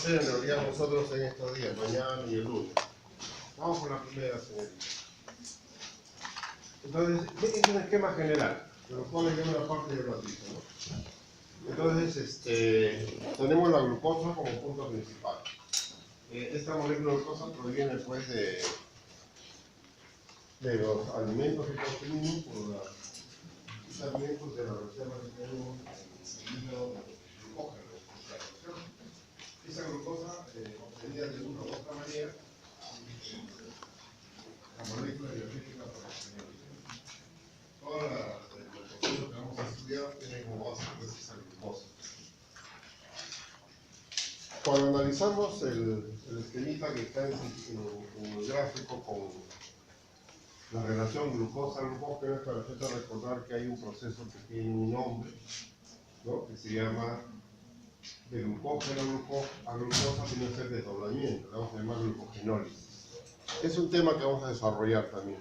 hacer en realidad nosotros en estos días, mañana y el lunes? Vamos con la primera, señorita. Entonces, este es un esquema general, pero pone que una parte de ratito, ¿no? Entonces, tenemos la glucosa como punto principal. Esta molécula de glucosa proviene pues de los alimentos que consumimos por los alimentos de la reserva que tenemos en el hígado de glucógeno. Esa glucosa, obtenida de una u otra manera, la molécula energética por experiencia. Todos los procesos que vamos a estudiar tienen como base pues, esa glucosa. Cuando analizamos el esquemita que está en el gráfico con la relación glucosa-glucógeno, es para hacerte recordar que hay un proceso que tiene un nombre, ¿no? Que se llama de glucógeno a glucosa, tiene que ser desdoblamiento, le vamos a llamar glucogenólisis. Es un tema que vamos a desarrollar también.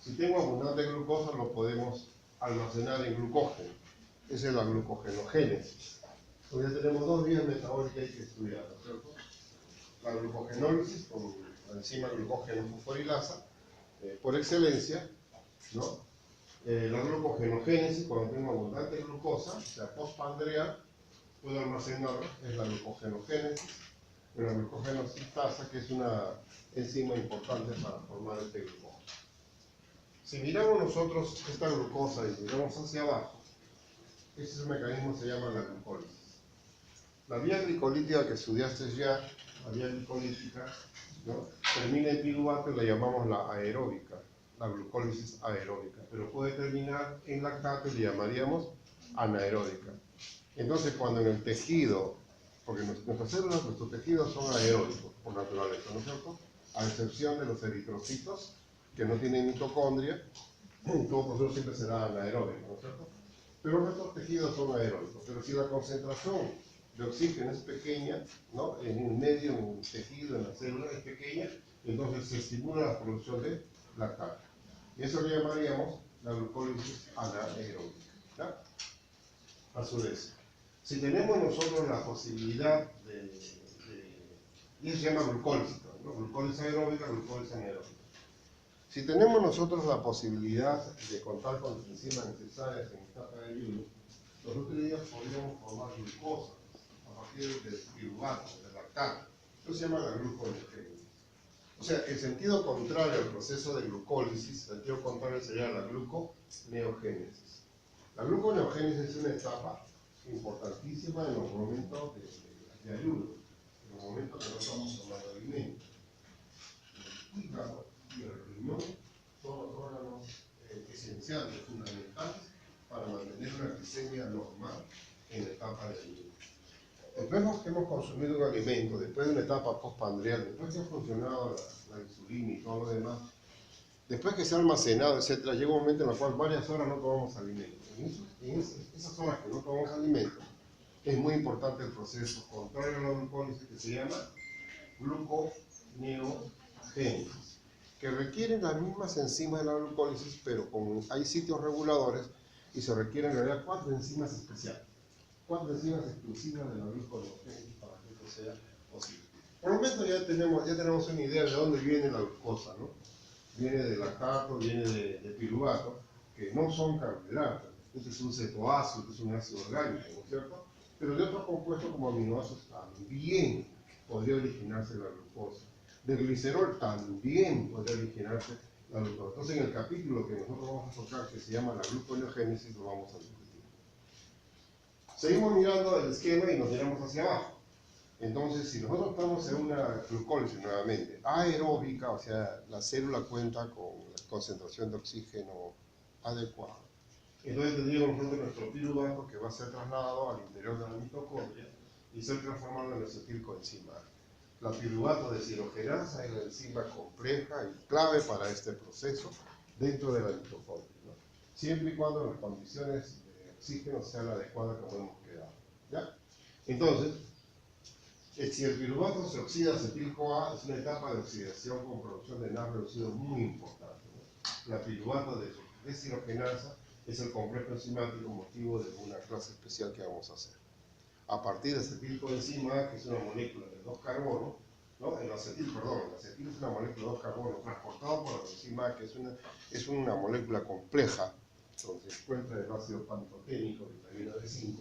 Si tengo abundante glucosa, lo podemos almacenar en glucógeno. Esa es la glucogenogénesis. Hoy ya tenemos dos vías metabólicas que hay que estudiar, ¿no es cierto? La glucogenólisis con la enzima glucógeno fosforilasa, por excelencia, ¿no? La glucogenogénesis, cuando tengo abundante glucosa, o sea, postpandreal, puedo almacenarla, es la glucogenogénesis, la glucogenositasa, que es una enzima importante para formar este glucógeno. Si miramos nosotros esta glucosa y miramos hacia abajo, ese es un mecanismo que se llama la glucólisis. La vía glicolítica que estudiaste ya, la vía glicolítica, ¿no? Termina en piruvato y la llamamos la aeróbica, la glucólisis aeróbica, pero puede terminar en lactato y le llamaríamos anaeróbica. Entonces, cuando en el tejido, porque nuestras células, nuestros tejidos son aeróbicos por naturaleza, ¿no es cierto? A excepción de los eritrocitos, que no tienen mitocondria, todo proceso siempre será anaeróbico, ¿no es cierto? Pero nuestros tejidos son aeróbicos. Pero si la concentración de oxígeno es pequeña, ¿no? En el medio, en el tejido, en la célula es pequeña, entonces se estimula la producción de lactato. Y eso le llamaríamos la glucólisis anaeróbica, ¿ya? A su vez, si tenemos nosotros la posibilidad y eso se llama glucólisis, ¿no? Glucólisis aeróbica, glucólisis anaeróbica. Si tenemos nosotros la posibilidad de contar con las enzimas necesarias en etapa de ayuno, nosotros podríamos formar glucosa a partir del piruvato, del lactato. Eso se llama la gluconeogénesis. O sea, el sentido contrario al proceso de glucólisis, el sentido contrario sería la gluconeogénesis. La gluconeogénesis es una etapa importantísima en los momentos de ayuno, en los momentos que no estamos tomando alimentos. El hígado y el riñón son los órganos esenciales, fundamentales, para mantener una glicemia normal en la etapa de ayuno. Después que hemos consumido un alimento, después de una etapa postpandreal, después que ha funcionado la insulina y todo lo demás, después que se ha almacenado, etc., llega un momento en el cual varias horas no tomamos alimentos. En esas horas que no tomamos alimentos, es muy importante el proceso contrario a la glucólisis que se llama gluconeogénesis, que requieren las mismas enzimas de la glucólisis, pero hay sitios reguladores y se requieren en realidad 4 enzimas especiales, 4 enzimas exclusivas de la gluconeogénesis para que esto sea posible. Por lo menos ya tenemos una idea de dónde viene la glucosa, ¿no? Viene de lactato, viene de piruvato, que no son carbohidratos. Este es un cetoácido, este es un ácido orgánico, ¿no es cierto? Pero de otros compuestos como aminoácidos también podría originarse la glucosa. Del glicerol también podría originarse la glucosa. Entonces en el capítulo que nosotros vamos a tocar, que se llama la gluconeogénesis, lo vamos a discutir. Seguimos mirando el esquema y nos miramos hacia abajo. Entonces, si nosotros estamos en una glucólisis nuevamente aeróbica, o sea, la célula cuenta con la concentración de oxígeno adecuada, entonces tendríamos nosotros nuestro piruvato que va a ser trasladado al interior de la mitocondria y ser transformado en acetilcoenzima. La piruvato deshidrogenasa es la enzima compleja y clave para este proceso dentro de la mitocondria, ¿no? Siempre y cuando las condiciones de oxígeno sean las adecuadas que podemos crear, ¿ya? Entonces, si el piruvato se oxida a acetil-CoA, es una etapa de oxidación con producción de NAD reducido muy importante, ¿no? La piruvato deshidrogenasa es el complejo enzimático motivo de una clase especial que vamos a hacer. a partir de acetilcoenzima A, que es una molécula de 2 carbonos, ¿no? El acetil es una molécula de 2 carbonos transportado por la enzima A, que es una molécula compleja, donde se encuentra el ácido pantoténico, vitamina B5.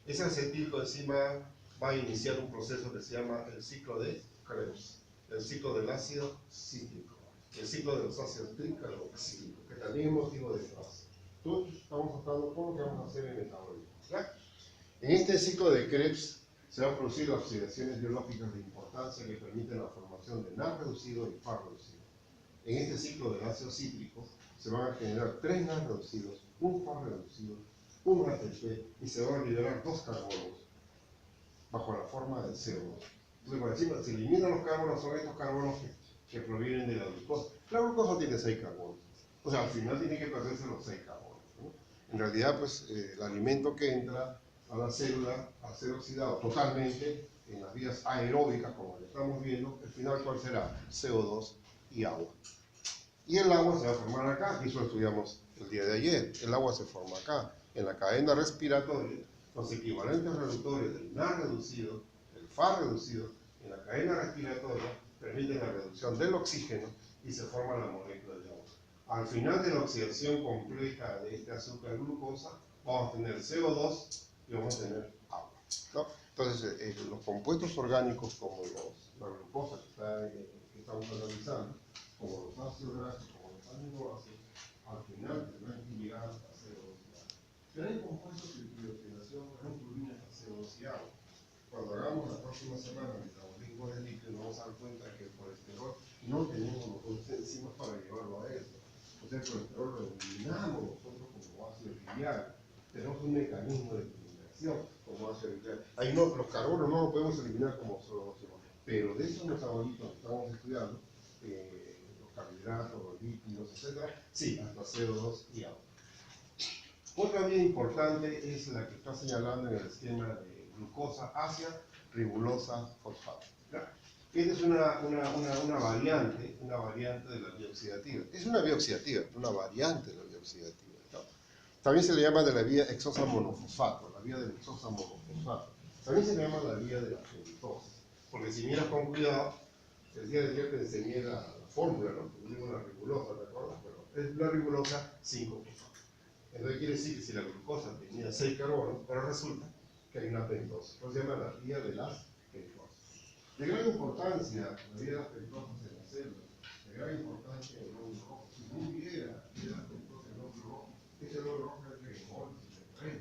Ese acetilcoenzima A va a iniciar un proceso que se llama el ciclo de Krebs, el ciclo del ácido cítrico, el ciclo de los ácidos tricarboxílicos, que también es motivo de fase. Todos estamos tratando con lo que vamos a hacer en el metabolismo. En este ciclo de Krebs se van a producir las oxidaciones biológicas de importancia que permiten la formación de NAD reducido y FAR reducido. En este ciclo del ácido cítrico se van a generar 3 NAD reducidos, un FAR reducido, un ATP y se van a liberar 2 carbonos bajo la forma del CO2. Entonces, por encima, se eliminan los carbonos, son estos carbonos que provienen de la glucosa. La glucosa tiene 6 carbonos. O sea, al final tiene que perderse los 6 carbonos, ¿no? En realidad, pues, el alimento que entra a la célula, al ser oxidado totalmente en las vías aeróbicas, como lo estamos viendo, el final, ¿cuál será? CO2 y agua. Y el agua se va a formar acá, y eso lo estudiamos el día de ayer. El agua se forma acá, en la cadena respiratoria. Los equivalentes reductores del NAD reducido, del FAR reducido, en la cadena respiratoria permiten la reducción del oxígeno y se forma la molécula de agua. Al final de la oxidación completa de este azúcar glucosa, vamos a tener CO2 y vamos a tener agua, ¿no? Entonces, los compuestos orgánicos como la glucosa que estamos analizando, como los ácidos grasos, como los aminoácidos, al final tendrán que llegar a CO2 y agua. Pero hay compuestos de oxidación que no turbinan a CO2 y agua. Cuando hagamos la próxima semana el metabolismo del líquido, nos vamos a dar cuenta que el colesterol no tenemos nosotros enzimas para llevarlo a eso. O sea, el colesterol lo eliminamos nosotros como ácido biliar. Tenemos un mecanismo de eliminación como ácido biliar. Ahí no, los carbonos no los podemos eliminar como solo CO2, pero de esos metabolitos que estamos estudiando, los carbohidratos, los lípidos, etc., sí, hasta CO2 y agua. Otra vía importante es la que está señalando en el esquema de glucosa hacia ribulosa fosfato. Esta es una variante de la vía oxidativa. Es una vía oxidativa, una variante de la vía oxidativa, ¿no? También se le llama de la vía hexosa monofosfato, la vía del hexosa monofosfato. También se le llama la vía de la pentosa, porque si miras con cuidado, el día de ayer te enseñé la fórmula, ¿no? Tuvimos la ribulosa, ¿te acuerdas? Pero es la ribulosa 5-fosfato. Entonces quiere decir que si la glucosa tenía 6 carbonos, pero resulta que hay una pentosa. Entonces se llama la vía de las pentosas. De gran importancia, la vía de las pentosas en las células, de gran importancia en el glóbulo rojo. Si no hubiera vía de las pentosas en el glóbulo rojo, ese glóbulo rojo es el remol, el tren.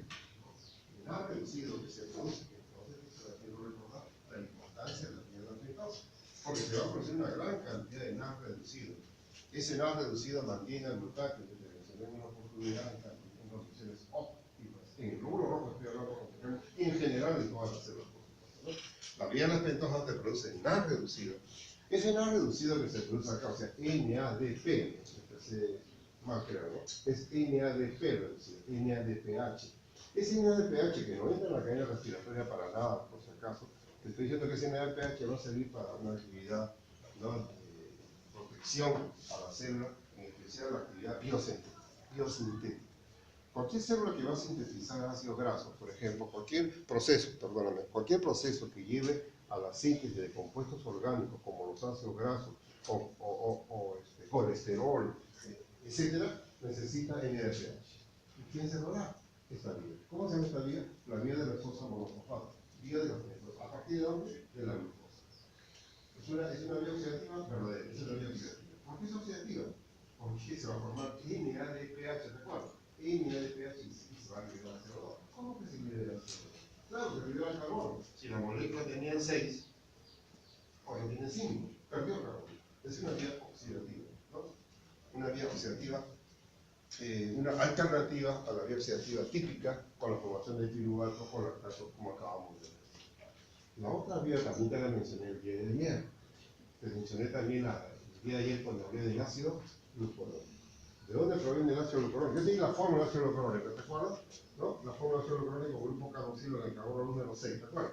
El NAD reducido que se produce, que entonces se la quiero recordar, la importancia de la vía de las pentosas. Porque se va a producir una gran cantidad de NAD reducido. Ese NAD reducido mantiene el glutatión, que te mencioné en una oportunidad, en condiciones óptimas. En el glóbulo rojo estoy hablando y en general en todas las células, por supuesto, ¿no? La vía de las pentosas te produce NAD reducido. Ese NAD reducido que se produce acá, o sea, NADP, empecé mal creo, ¿no? Es NADP reducido, NADPH. Ese NADPH que no entra en la cadena respiratoria para nada, por si acaso, te estoy diciendo que ese NADPH va a servir para una actividad, ¿no?, de protección a la célula, en especial la actividad biosintética. Cualquier célula que va a sintetizar ácidos grasos, por ejemplo, cualquier proceso que lleve a la síntesis de compuestos orgánicos como los ácidos grasos o colesterol, etcétera, necesita NADPH. ¿Y quién se lo da? Esta vía. ¿Cómo se llama esta vía? La vía de la hexosa monofosfato. Vía de los pentosas. ¿A partir de dónde? De la glucosa. Es una vía oxidativa verdadera. Es una vía oxidativa. ¿Por qué es oxidativa? Porque se va a formar NADPH, ¿te acuerdas? NADPH y se va a liberar CO2. ¿Cómo que se libera CO2? Claro, se libera el carbono. Si la molécula tenía 6, ahora tiene 5. Perdió el carbono. Es una vía oxidativa, ¿no? Una vía oxidativa, una alternativa a la vía oxidativa típica con la formación de piruvato o lactato, como acabamos de ver. La otra vía también te la mencioné el día de ayer. Te mencioné también el día de ayer cuando hablé del ácido glucurónico. ¿De dónde proviene el ácido glucurónico? Yo te di la fórmula del ácido glucurónico, ¿te acuerdas? ¿No? La fórmula del ácido glucurónico, grupo carboxilo en el carbono número 6, ¿te acuerdas?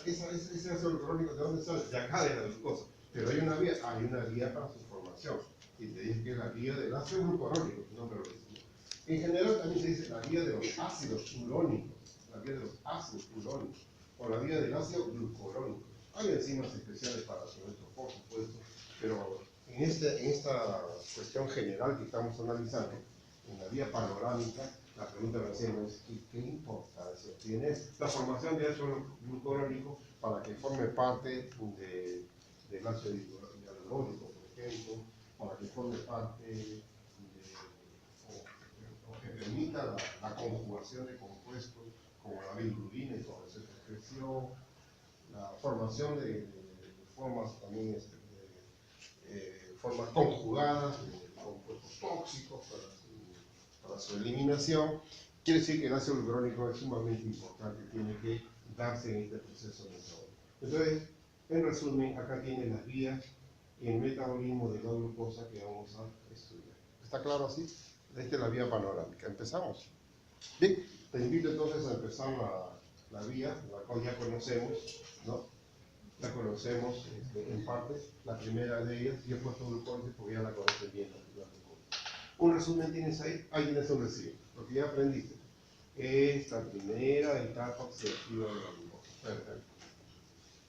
Ese ácido glucurónico, ¿de dónde sale? De acá, de la glucosa. Pero hay una vía para su formación. Y te dije que es la vía del ácido glucurónico, no me lo decía. En general también se dice la vía de los ácidos urónicos. La vía de los ácidos urónicos. por la vía del ácido glucurónico. Hay enzimas especiales para todo esto, por supuesto, pero en esta cuestión general que estamos analizando, en la vía panorámica, la pregunta que hacemos es ¿qué importancia tiene la formación de ácido glucurónico para que forme parte del ácido hialurónico, por ejemplo, para que forme parte o que permita la conjugación de compuestos como la bilirrubina y toda esa excreción, la formación de formas también formas conjugadas de compuestos tóxicos para su eliminación. Quiere decir que el ácido glucurónico es sumamente importante, tiene que darse en este proceso metabólico. Entonces, en resumen, acá tienen las vías y el metabolismo de la glucosa que vamos a estudiar. ¿Está claro así? Esta es la vía panorámica. ¿Empezamos? Bien, te invito entonces a empezar la vía, la cual ya conocemos, ¿no? La conocemos en parte, la primera de ellas, y he puesto glucólisis porque ya la conocen bien. Un resumen tienes ahí, tienes un resumen, porque ya aprendiste. Es la primera etapa oxidativa de la glucosa. Perfecto.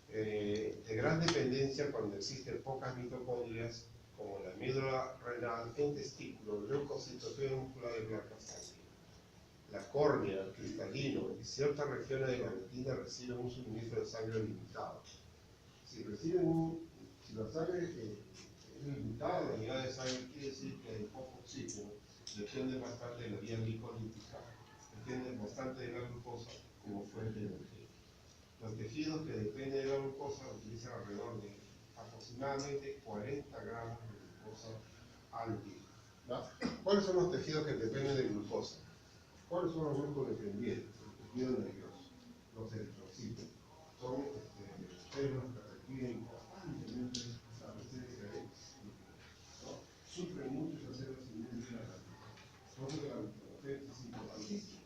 De gran dependencia cuando existen pocas mitocondrias, como la médula renal, en testículos, leucocitopenia muscular y placa sanguínea. La córnea, el cristalino y ciertas regiones de la retina reciben un suministro de sangre limitado. Si la sangre es limitada, la unidad de sangre quiere decir que hay poco oxígeno, depende bastante de la vía glicolítica, depende bastante de la glucosa como fuente de energía. Los tejidos que dependen de la glucosa utilizan alrededor de aproximadamente 40 gramos de glucosa al día. ¿No? ¿Cuáles son los tejidos que dependen de glucosa? ¿Cuáles son los grupos dependientes? Los tejidos nerviosos, los eritrocitos. Son células que requieren constantemente la presencia de glucosa. ¿No? Sufren mucho esas células inmunológicas. Entonces la glucosa es importantísima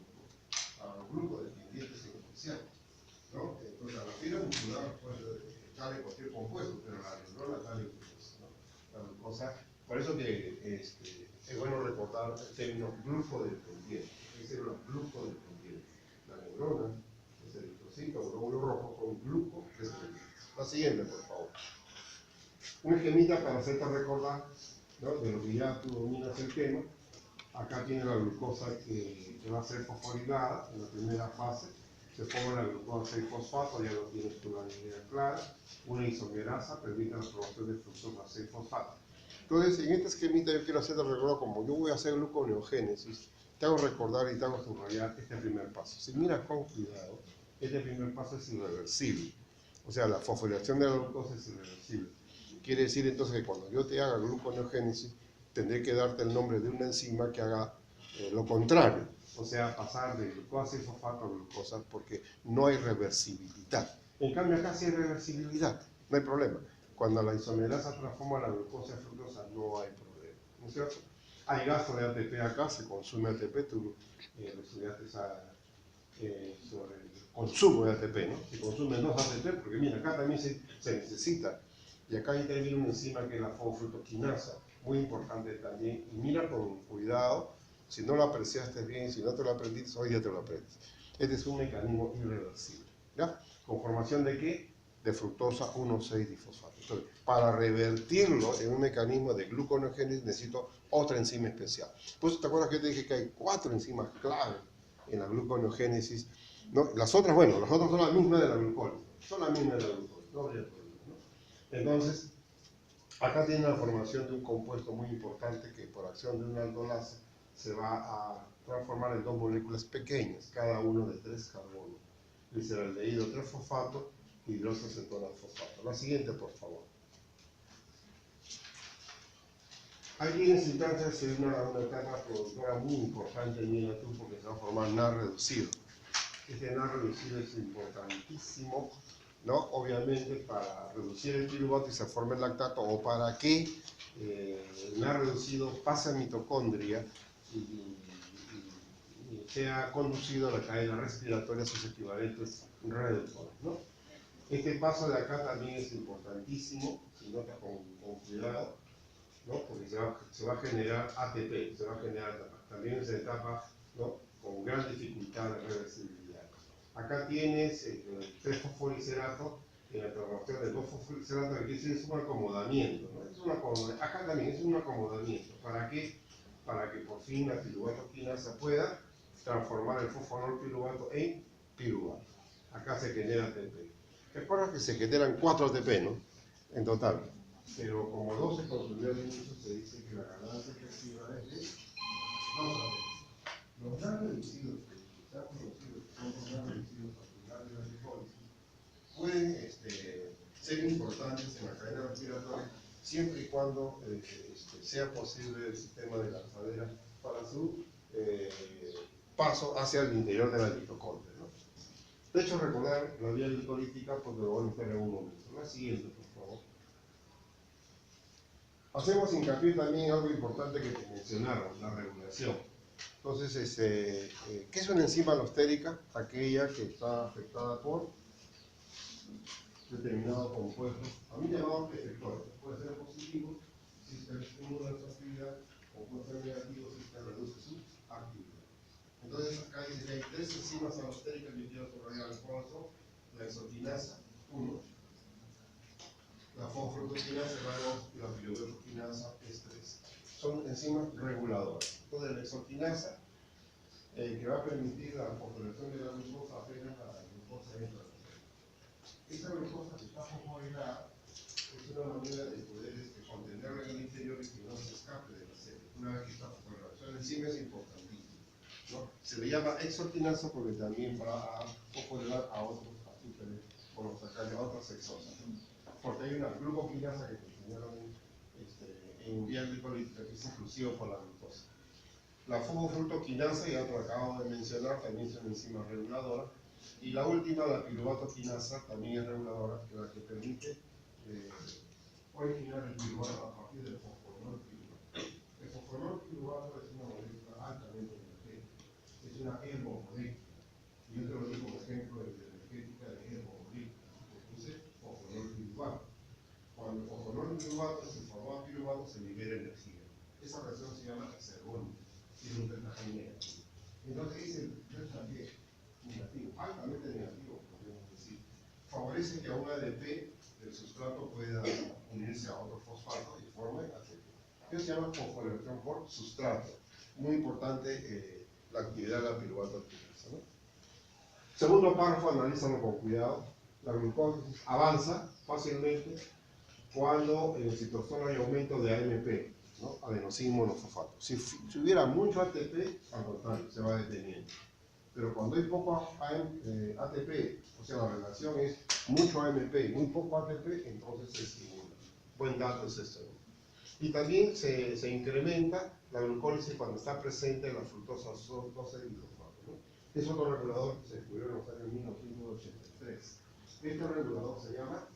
para los grupos dependientes en especial. ¿No? Entonces la fibra muscular puede estar en cualquier compuesto, pero la neurona está en glucosa. ¿No? La glucosa, por eso que es bueno recordar el término glucodependiente. Es célula glucodependiente. La neurona, el eritrocito, el glóbulo rojo son glucodependientes. La siguiente, por favor. Un esquemita para hacerte recordar, ¿no? De lo que ya tú dominas el tema. Acá tiene la glucosa que va a ser fosforilada en la primera fase. Se forma la glucosa 6-fosfato, ya lo tienes tú la idea clara. Una isomerasa permite la formación de fructosa 6-fosfato. Entonces, en este esquemita yo quiero hacerte recordar, como yo voy a hacer gluconeogénesis, te hago recordar y te hago subrayar este primer paso. Si miras con cuidado, este primer paso es irreversible. O sea, la fosforilación de la glucosa es irreversible. Quiere decir entonces que cuando yo te haga gluconeogénesis, tendré que darte el nombre de una enzima que haga lo contrario. O sea, pasar de glucosa 6-fosfato a glucosa, porque no hay reversibilidad. En cambio, acá sí hay reversibilidad, no hay problema. Cuando la isomerasa transforma la glucosa en fructosa, no hay problema, ¿no es cierto? Hay gasto de ATP acá, se consume ATP, tú estudiaste sobre el consumo de ATP, ¿no? Se consumen 2 ATP, porque mira, acá también se necesita. Y acá interviene una enzima que es la fosfructoquinasa, muy importante también. Y mira con cuidado, si no lo apreciaste bien, si no te lo aprendiste, hoy ya te lo aprendes. Este es un mecanismo irreversible, ¿ya? ¿Conformación de qué? De fructosa 1,6-difosfato. Entonces, para revertirlo en un mecanismo de gluconeogénesis necesito otra enzima especial. Pues, ¿te acuerdas que te dije que hay 4 enzimas clave en la gluconeogénesis? ¿No? Las otras, bueno, las otras son las mismas de la glucólisis. Son las mismas de la glucólisis, no habría problema, ¿no? Entonces, acá tiene la formación de un compuesto muy importante que por acción de una aldolasa se va a transformar en 2 moléculas pequeñas, cada uno de 3 carbonos. Gliceraldehído 3-fosfato y hidroxacetona fosfato. La siguiente, por favor. Aquí necesitas una etapa productora muy importante en el atún porque se va a formar NAD reducido. Este NAD reducido es importantísimo, ¿no? Obviamente para reducir el piruvato y se forme el lactato, o para que el NAD reducido pase a mitocondria y sea conducido a la cadena respiratoria a sus equivalentes reductores, ¿no? Este paso de acá también es importantísimo, si notas con cuidado, ¿no? Porque se va a generar ATP, se va a generar también esa etapa, ¿no? Con gran dificultad de reversibilidad. Acá tienes 3-fosfolicerato en la transformación de 2-fosfolicerato, que es un acomodamiento, ¿no? Acá también es un acomodamiento. ¿Para qué? Para que por fin la piruvato quinasa pueda transformar el fosfonol piruvato en piruvato. Acá se genera ATP. Recuerda que se generan 4 ATP, ¿no? En total. Pero como 2 se consumió al inicio, se dice que la ganancia efectiva es de 2 ATP. Los nanoreducidos que se han producido, que son los nanoreducidos particulares de la glicólisis, pueden ser importantes en la cadena respiratoria siempre y cuando sea posible el sistema de lanzadera para su paso hacia el interior de la mitocondria, ¿no? De hecho, recordar la vía glicolítica porque lo van a hacer en un momento. La siguiente, por favor. Hacemos hincapié también en algo importante que te mencionaron, la regulación. Entonces, ¿qué es una enzima alostérica? Aquella que está afectada por determinado compuesto, a mí llamado efectores. Puede ser positivo si se estimula su actividad, o puede ser negativo si se reduce su actividad. Entonces acá dice que hay 3 enzimas alostéricas que quiero subrayar al fondo: la exoquinasa 1, la fosforoquinasa 2 y la piruvato es 3. Son enzimas reguladoras. Entonces la exoquinasa que va a permitir la fosforilación de la glucosa apenas la glucosa entra. Esta glucosa que está fosforilada es una manera de poder contenerla en el interior y que no se escape de la célula. Una vez que está fosforilada, la enzima es importantísima, ¿no? Se le llama exoquinasa porque también va a fosforilar a otros azúcares o los sacaríos, a otras hexosas, ¿no? Porque hay una glucoquinasa que te enseñaron en vía glicolítica que es exclusiva por la glucosa. La fosfofructoquinasa, ya te acabo de mencionar, también es una enzima reguladora. Y la última, la piruvato quinasa, también es reguladora, que es la que permite originar el piruvato a partir del fosfonol piruvato. El fosfonol piruvato es una molécula altamente energética, es una hermomolécula. Y yo te lo digo como ejemplo de energética de hermomolécula. Le puse fosfonol piruvato. Cuando el fosfonol piruvato se forma piruvato, se libera energía. Esa reacción se llama exergónica, tiene un delta negativo. Entonces dice el delta negativo, altamente negativo, podríamos decir, favorece que a un ADP del sustrato pueda unirse a otro fosfato y forme ATP. Eso se llama fosforilación por sustrato. Muy importante la actividad de la piruvato quinasa, ¿no? Segundo párrafo, analízalo con cuidado. La glucosa avanza fácilmente cuando en el citosol hay aumento de AMP, ¿no? Adenosín monofosfato. Si hubiera mucho ATP, al contrario, se va deteniendo. Pero cuando hay poco ATP, o sea, la relación es mucho AMP y muy poco ATP, entonces se estimula. Buen dato es esto, ¿no? Y también se incrementa la glucólisis cuando está presente en la fructosa 12-glicosfato, ¿no? Es otro regulador que se descubrió en los años 1983. Este regulador se llama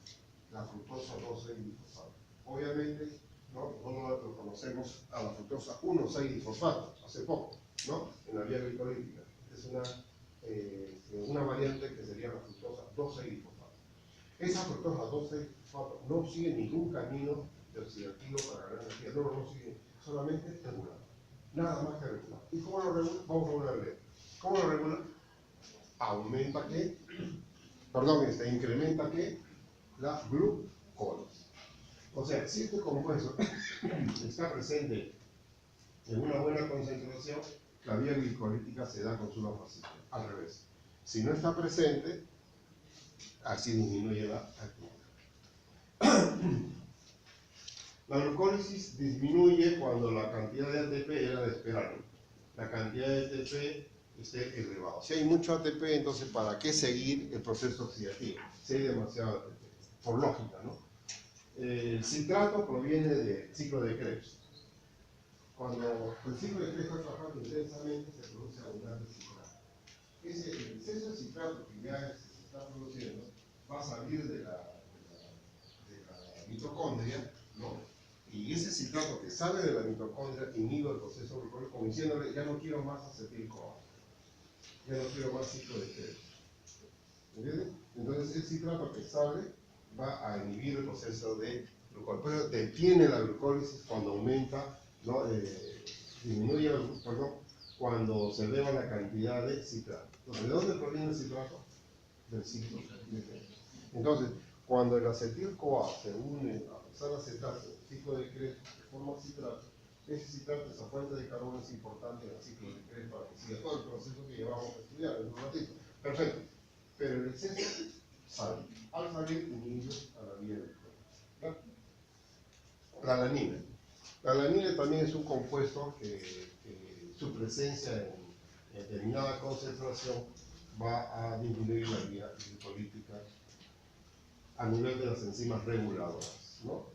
la fructosa 12-glicosfato. Obviamente, no lo conocemos a la fructosa 1,6-glicosfato, hace poco, ¿no? En la vía glicolítica. Es una variante que sería la fructosa 12-glicosfato. Esa fructosa 12-glicosfato no sigue ningún camino de oxidativo para ganar energía, no sigue, solamente regular. Nada más que regular. ¿Y cómo lo regula? Vamos a volver a leer. ¿Cómo lo regula? Aumenta ¿qué? Perdón, incrementa ¿qué? La glucólisis. O sea, si este compuesto está presente en una buena concentración, la vía glicolítica se da con su facilidad. Al revés. Si no está presente, así disminuye la actividad. La glucólisis disminuye cuando la cantidad de ATP era de esperar. La cantidad de ATP esté elevada. Si hay mucho ATP, entonces ¿para qué seguir el proceso oxidativo? Si hay demasiado ATP. Por lógica, ¿no? El citrato proviene del ciclo de Krebs. Cuando el ciclo de Krebs está trabajando intensamente, se produce abundante citrato. El exceso de citrato que ya se está produciendo va a salir de la mitocondria, ¿no? Y ese citrato que sale de la mitocondria inhibe el proceso glucólico, como diciéndole, ya no quiero más acetil-CoA, ya no quiero más ciclo de Krebs. ¿Entiendes? Entonces el citrato que sale va a inhibir el proceso de glucólisis, pero detiene la glucólisis cuando aumenta, ¿no? Disminuye, cuando se eleva la cantidad de citrato. Entonces, ¿de dónde proviene el citrato? del ciclo. Entonces, cuando el acetil-CoA se une a hexanacetato en el ciclo de Krebs de forma citrato, ese citrato, esa fuente de carbono es importante en el ciclo de Krebs para que siga todo el proceso que llevamos a estudiar en un ratito. Perfecto. Pero el exceso sale. Al salir inhibe a la vía electrónica. La alanina. La alanina también es un compuesto que su presencia en determinada concentración va a disminuir la vía glicolítica a nivel de las enzimas reguladoras, ¿no?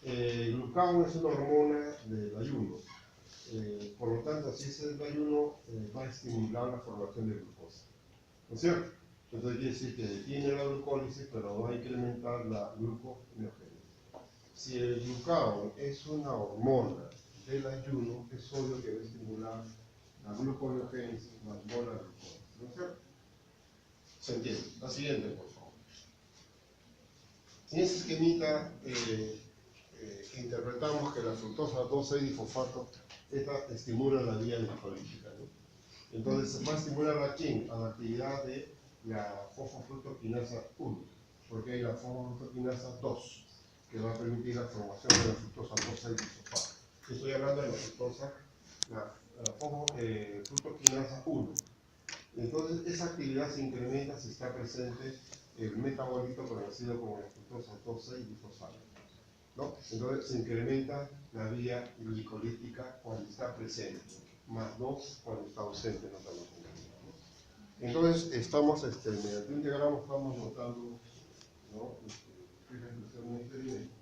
El glucagón es una hormona del ayuno. Por lo tanto, si es el ayuno, va a estimular la formación de glucosa. ¿No es cierto? Entonces quiere decir que detiene la glucólisis, pero va a incrementar la gluconeogénesis. Si el glucagón es una hormona del ayuno, es obvio que va a estimular la gluconeogénesis más no la glucosa. ¿No es cierto? ¿Se entiende? La siguiente, por favor. En ese esquemita que interpretamos que la fructosa 2,6-difosfato, esta estimula la vía glucolítica, ¿no? Entonces va a estimular a la actividad de la fosfofructoquinasa 1, porque hay la fosfofructoquinasa 2, que va a permitir la formación de la fructosa 2,6-difosfato. Estoy hablando de la fructosa, la fosfofructoquinasa 1. Entonces esa actividad se incrementa si está presente el metabolito conocido como la fructosa 2,6-difosfato, ¿no? Entonces se incrementa la vía glicolítica cuando está presente, más 2 cuando está ausente, no estamos entendiendo, ¿no? Entonces estamos, mediante un diagrama estamos notando, ¿no? Es la inclusión de un experimento.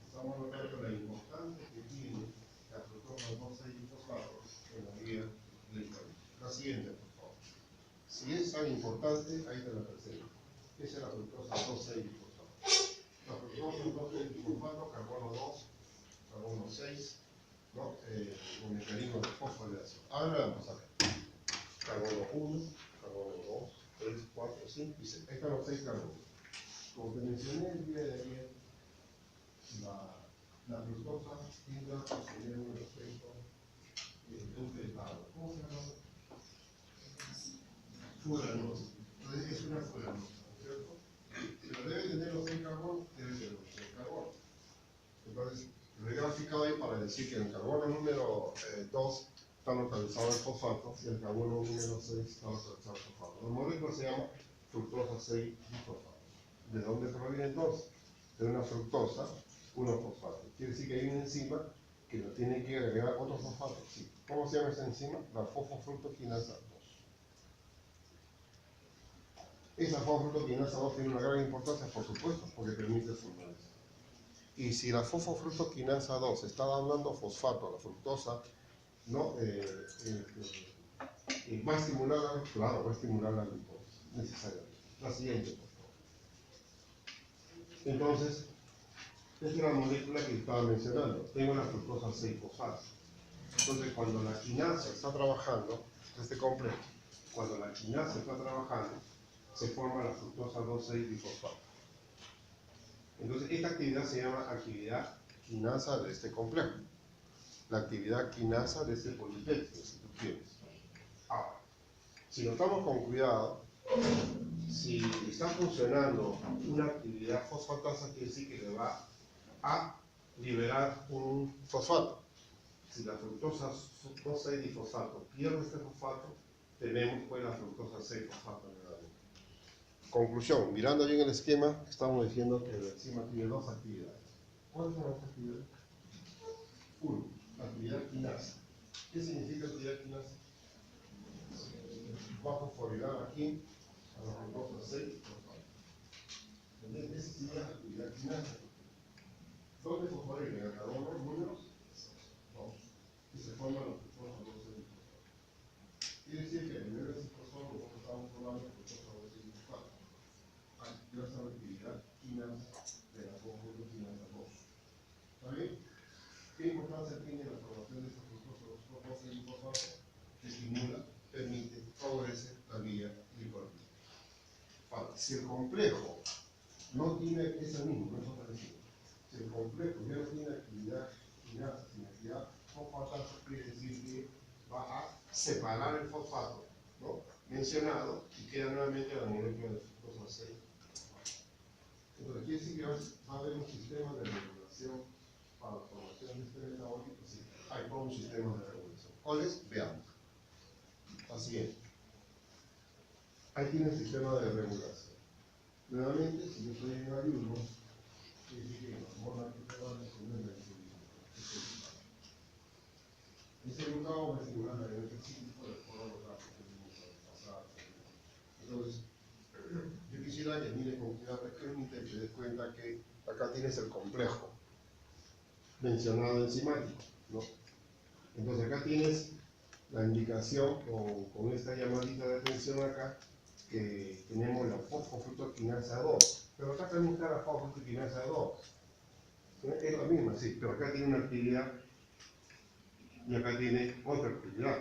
Estamos notando la importancia que tiene la fructosa 2,6-difosfato en la vía glicolítica. La siguiente, por favor. Si es tan importante, ahí te la presento. Esa es la fructosa 2,6-difosfato. La fructosa 2,6-difosfato, carbono 2, carbono 6, ¿no? Un mecanismo de fosforilación. Ahora vamos a ver. Carbono 1, carbono 2, 3, 4, 5 y 6. Ahí están los 6 carbonos. Como te mencioné el día de ayer, la fructosa tiende a poseer un efecto enfrentado. ¿Cómo se llama? Furanosa. Entonces es una furanosa, ¿cierto? Pero debe tener los 6 carbonos, debe tener los 6 carbonos. Entonces, lo he graficado ahí para decir que en el carbono número 2 está localizado el fosfato y el carbono número 6 está localizado el fosfato. La molécula se llama fructosa 6-difosfato. ¿De dónde proviene entonces? De una fructosa, 1-fosfato. Quiere decir que hay una enzima que lo tiene que agregar otro fosfato. Sí. ¿Cómo se llama esa enzima? La fosfofructoquinasa 2. Esa fosfofructoquinasa 2 tiene una gran importancia, por supuesto, porque permite formar eso. Y si la fosfofructoquinasa 2 está dando fosfato a la fructosa, ¿no? Va a estimular claro, va a estimular la glucosa, necesariamente. La siguiente, por favor. Entonces, esta es la molécula que estaba mencionando. Tengo la fructosa 6-fosfato. Entonces, cuando la quinasa está trabajando, este complejo, cuando la quinasa está trabajando, se forma la fructosa 2,6-difosfato. Entonces, esta actividad se llama actividad quinasa de este complejo. La actividad quinasa de este polipéptido, si tú quieres. Ahora, si notamos con cuidado, si está funcionando una actividad fosfatasa, quiere decir que le va a liberar un fosfato. Si la fructosa 2,6-difosfato pierde este fosfato, tenemos pues la fructosa 6-fosfato nuevamente. Conclusión, mirando bien el esquema, estamos diciendo que la enzima tiene dos actividades. ¿Cuáles son las actividades? Uno, actividad quinasa. ¿Qué significa actividad quinasa? Va a fosforilar aquí a la fructosa 6-fosfato. Esa sería la actividad quinasa. ¿Dónde fosforila? En el carbono número 2. Y se forma la fructosa 2,6-fosfato. Quiere decir que a nivel de ciclosol nosotros estamos formando fructosa 2,6-fosfato. Gracias a la actividad quinasa de la fosforoquinasa 2. ¿Está bien? ¿Qué importancia tiene la formación de esta fructosa 2,6-fosfato? Estimula, permite, favorece la vía glicólica. Si el complejo no tiene ese mismo, no es otra enzima. Si el complejo ya no tiene actividad quinasa, sino actividad fosfatasa, quiere decir que va a separar el fosfato, ¿no? mencionado y queda nuevamente la molécula de fructosa 6. Entonces, quiere decir que va a haber un sistema de regulación para la formación de este metabólico. Sí, hay todo un sistema de regulación. ¿Cuál es? Veamos. Así es. Ahí tiene el sistema de regulación. Nuevamente, si yo estoy en ayuno, quiere decir que la hormona que te va a responder la insulina. Ese glucagón va a estimular la energía cíclica de forma local que tuvimos la vez pasada. Entonces, yo quisiera que mire con cuidado el límite y te des cuenta que acá tienes el complejo mencionado enzimático, ¿no? Entonces acá tienes la indicación con esta llamadita de atención acá, que tenemos la fosfofructoquinasa 2, pero acá también está la fosfofructoquinasa 2, es la misma, sí, pero acá tiene una actividad y acá tiene otra actividad,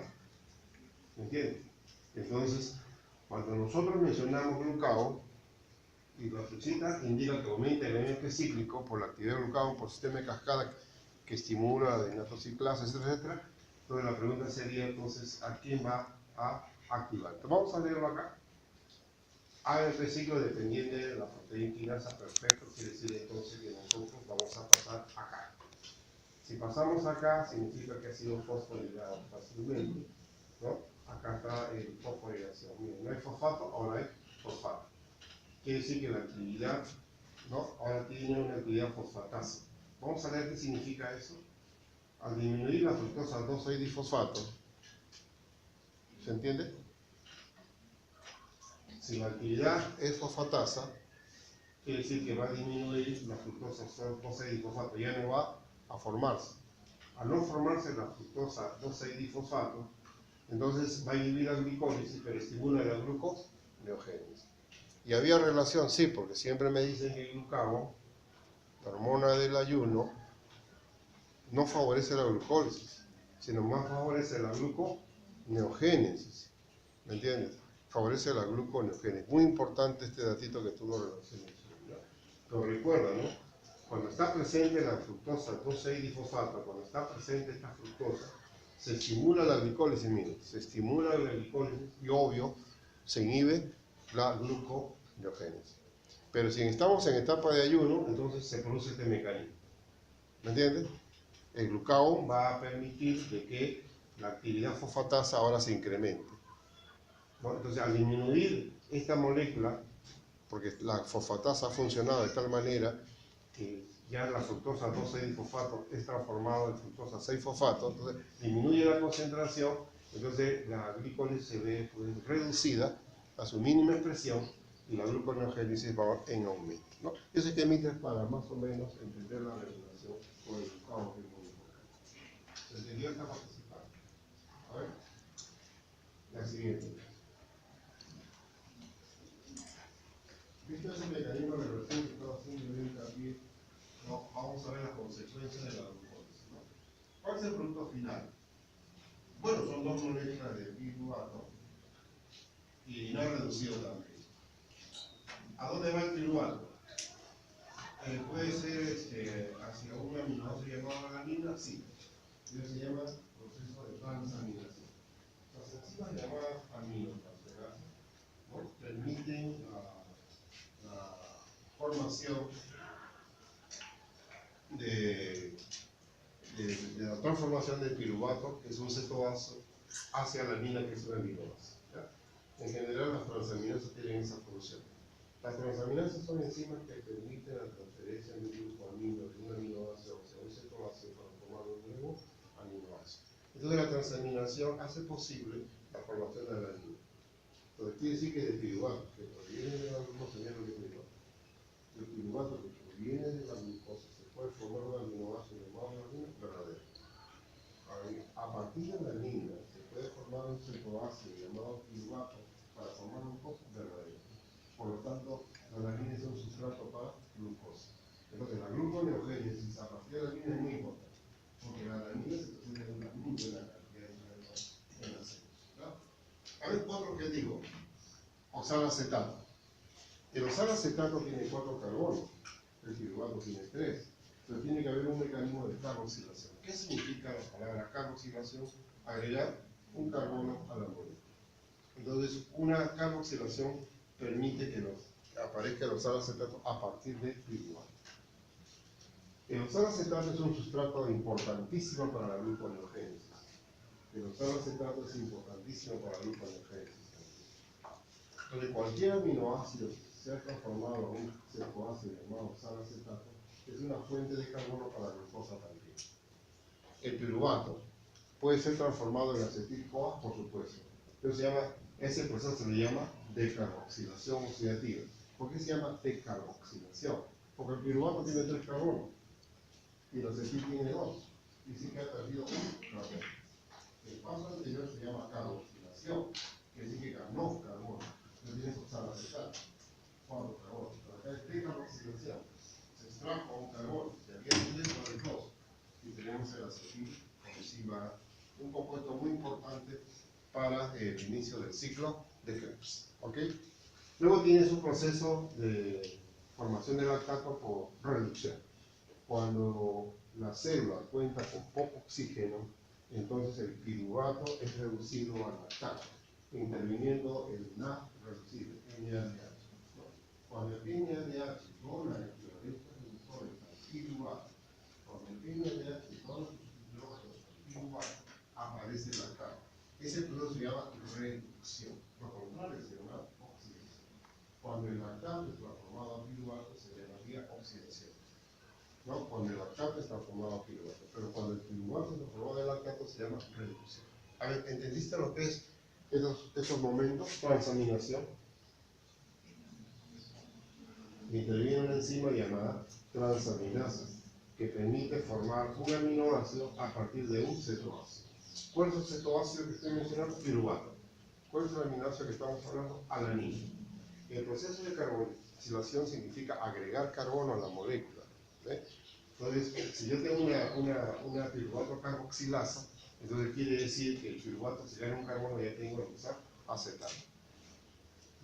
¿me entiendes? Entonces, cuando nosotros mencionamos glucagón, y la flechita indica que aumenta el elemento cíclico por la actividad del glucagón por sistema de cascada que estimula la dinatociclasa, etcétera. Entonces la pregunta sería entonces, ¿a quién va a activar? Entonces, vamos a leerlo acá. AMP ciclo dependiente de la proteína quinasa, perfecto, quiere decir entonces que nosotros vamos a pasar acá. Si pasamos acá, significa que ha sido fosforilado fácilmente, ¿no? Acá está el fosforilación. Miren, no hay fosfato, ahora hay fosfato. Quiere decir que la actividad, ¿no? Ahora tiene una actividad fosfatasa. Vamos a ver qué significa eso. Al disminuir la fructosa 2,6-difosfato, ¿se entiende? Si la actividad es fosfatasa, quiere decir que va a disminuir la fructosa 2,6-difosfato, ya no va a formarse. Al no formarse la fructosa 2,6-difosfato, entonces va a inhibir la glicólisis, pero estimula la gluconeogénesis. Y había relación, sí, porque siempre me dicen que el glucagón, la hormona del ayuno, no favorece la glucólisis, sino más favorece la gluconeogénesis. ¿Me entiendes? Favorece la gluconeogénesis. Muy importante este datito que tú lo relacionas. Pero recuerda, ¿no? Cuando está presente la fructosa 2,6-difosfato, cuando está presente esta fructosa, se estimula la glicólisis, miren, se estimula la glicólisis y obvio, se inhibe la gluconeogénesis. Pero si estamos en etapa de ayuno, entonces se produce este mecanismo. ¿Me entiendes? El glucagón va a permitir de que la actividad fosfatasa ahora se incremente, ¿no? Entonces, al disminuir esta molécula, porque la fosfatasa ha funcionado de tal manera que ya la fructosa 2,6-difosfato es transformado en fructosa 6-fosfato, entonces disminuye la concentración, entonces la glicólisis se ve pues, reducida a su mínima expresión y la gluconeogénesis va en aumento, ¿no? Ese esquemita es para más o menos entender la regulación con el glucagón que es muy importante. ¿Se entendió esta participación? A ver, la siguiente. ¿Viste ese mecanismo de regulación que estaba haciendo bien hincapié? No, vamos a ver las consecuencias de la glucólisis, ¿no? ¿Cuál es el producto final? Bueno, son dos moléculas de piruvato y no reducido también. ¿A dónde va el piruvato? Puede ser hacia una aminoácido llamada alanina, sí. Eso se llama proceso de transaminación. Las enzimas llamadas aminotransferadas, ¿no? Permiten la formación de la transformación del piruvato, que es un cetoazo, hacia alanina, que es una aminoácido. En general, las transaminasas tienen esa función. Las transaminasas son enzimas que permiten la transferencia de un grupo amino de un aminoácido hacia un cetoácido para formar un nuevo aminoácido. Entonces, la transaminación hace posible la formación de alanina. Entonces, quiere decir que de piruvato, que proviene de la glucosa, ya lo que digo, el piruvato que proviene de la glucosa se puede formar un aminoácido llamado alanina verdadero. A partir de la alanina se puede formar un cetoácido llamado piruvato para formar glucosa verdadera. Por lo tanto, la alanina es un sustrato para glucosa. Entonces, la gluconeogénesis a partir de la alanina es muy importante, porque la alanina se presenta en una muy buena cantidad de elementos en las células. A ver, cuatro que digo. Oxalacetato. El oxalacetato tiene 4 carbonos, el piruvato tiene 3. Entonces tiene que haber un mecanismo de carboxilación. ¿Qué significa la palabra carboxilación? Agregar un carbono a la molécula. Entonces, una carboxilación permite que aparezcan los salacetatos a partir de piruvato. El oxalacetato es un sustrato importantísimo para la gluconeogénesis. El oxalacetato es importantísimo para la gluconeogénesis. Entonces, cualquier aminoácido que se ha transformado en un cetoácido llamado oxalacetato es una fuente de carbono para la glucosa también. El piruvato puede ser transformado en acetil-CoA, por supuesto. Entonces, ese proceso se le llama decarboxilación oxidativa. ¿Por qué se llama decarboxilación? Porque el piruvato tiene 3 carbonos y el acetil tiene 2. Y sí que ha perdido un carbono. El paso anterior se llama carboxilación, que significa no carbono. Entonces tienes oxalacetato, 4 carbonos. Pero acá es decarboxilación. Se extrajo un carbono, se había dentro de 2. Y tenemos el acetil encima, un compuesto muy importante para el inicio del ciclo de Krebs. ¿Okay? Luego tienes un proceso de formación de lactato por reducción. Cuando la célula cuenta con poco oxígeno, entonces el piruvato es reducido al lactato, interviniendo el NAD reducido, NADH. Cuando el NADH dona equivalentes reductores al piruvato, cuando el NADH dona sus hidrógenos al piruvato, aparece el lactato. Ese proceso se llama reducción. Lo contrario se llama oxidación. Cuando el lactato es transformado a piruvato, se llamaría oxidación. ¿No? Cuando el lactato está transformado a piruvato. Pero cuando el piruvato está transformado en lactato se llama reducción. A ver, ¿entendiste lo que es esos momentos? Transaminación. Interviene una enzima llamada transaminasa que permite formar un aminoácido a partir de un cetoácido. ¿Cuál es el cetoácido que estoy mencionando? Piruvato. ¿Cuál es el aminoácido que estamos hablando? Alanina. El proceso de carboxilación significa agregar carbono a la molécula. ¿Ve? Entonces, si yo tengo una piruvato carboxilasa, entonces quiere decir que el piruvato, si gana un carbono, ya tengo que usar acetato.